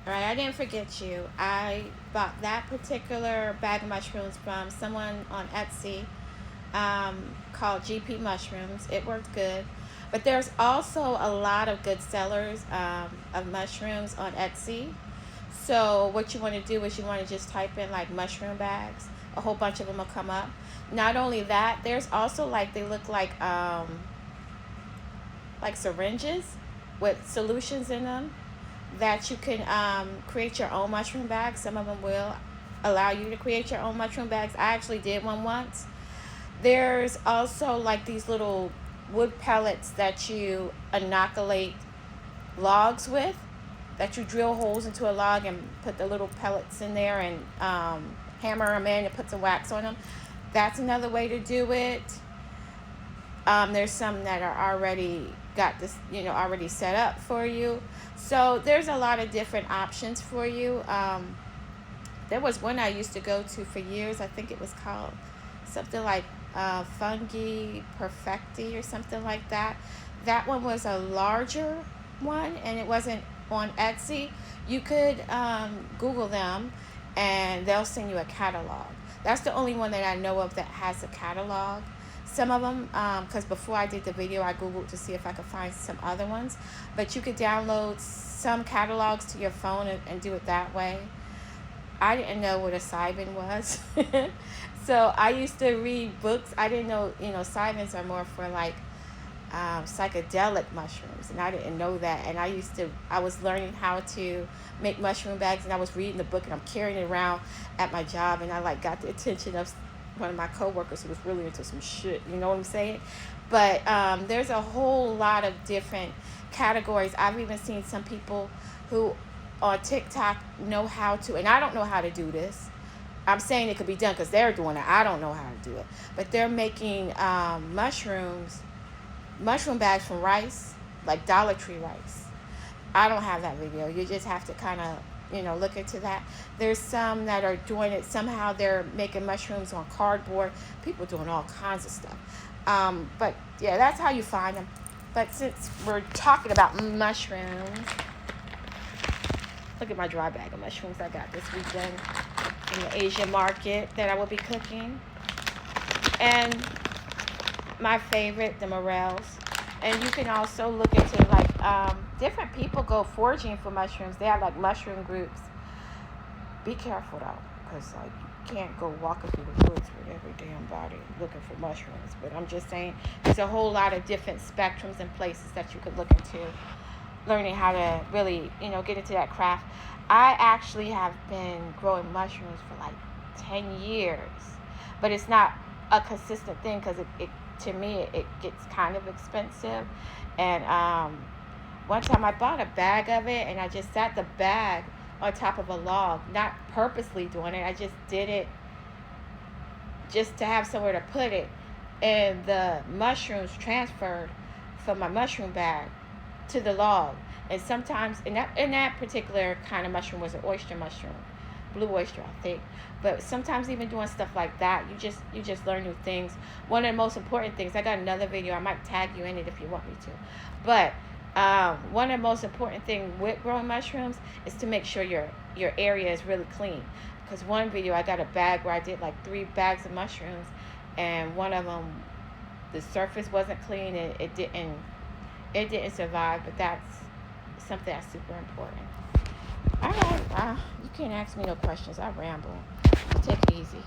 All right, I didn't forget you. I bought that particular bag of mushrooms from someone on Etsy, called GP Mushrooms. It worked good. But there's also a lot of good sellers, of mushrooms on Etsy. So what you want to do is you want to just type in like mushroom bags. A whole bunch of them will come up. Not only that, there's also like they look like syringes with solutions in them that you can create your own mushroom bags. Some of them will allow you to create your own mushroom bags. I actually did one once. There's also like these little wood pellets that you inoculate logs with, that you drill holes into a log and put the little pellets in there and hammer them in and put some wax on them. That's another way to do it. There's some that are already got this, already set up for you. So there's a lot of different options for you. There was one I used to go to for years. I think it was called something like Fungi Perfecti or something like that. That one was a larger one, and it wasn't on Etsy. You could Google them, and they'll send you a catalog. That's the only one that I know of that has a catalog. Some of them, because before I did the video, I Googled to see if I could find some other ones. But you could download some catalogs to your phone and do it that way. I didn't know what a Cybin was. So I used to read books. I didn't know, Cybins are more for like psychedelic mushrooms, and I didn't know that. And I was learning how to make mushroom bags, and I was reading the book, and I'm carrying it around at my job, and I like got the attention of one of my coworkers who was really into some shit. You know what I'm saying? But there's a whole lot of different categories. I've even seen some people who on TikTok know how to, and I don't know how to do this. I'm saying it could be done because they're doing it. I don't know how to do it. But they're making mushroom bags from rice, like Dollar Tree rice. I don't have that video. You just have to kind of, look into that. There's some that are doing it. Somehow they're making mushrooms on cardboard. People doing all kinds of stuff. But yeah, that's how you find them. But since we're talking about mushrooms, look at my dry bag of mushrooms I got this weekend in the Asian market that I will be cooking. And my favorite, the morels. And you can also look into like different people go foraging for mushrooms. They have like mushroom groups. Be careful though, because like you can't go walking through the woods with every damn body looking for mushrooms. But I'm just saying, there's a whole lot of different spectrums and places that you could look into, learning how to really, get into that craft. I actually have been growing mushrooms for like 10 years, but it's not a consistent thing because it to me it gets kind of expensive. And one time I bought a bag of it, and I just sat the bag on top of a log, not purposely doing it. I just did it just to have somewhere to put it, and the mushrooms transferred from my mushroom bag to the log. And sometimes in that particular kind of mushroom was an oyster mushroom, blue oyster, I think. But sometimes even doing stuff like that, you just learn new things. One of the most important things, I got another video, I might tag you in it if you want me to. But one of the most important things with growing mushrooms is to make sure your area is really clean. Because one video, I got a bag where I did like 3 bags of mushrooms, and one of them, the surface wasn't clean, and it didn't survive. But that's something that's super important. All right, you can't ask me no questions. I ramble. Take it easy.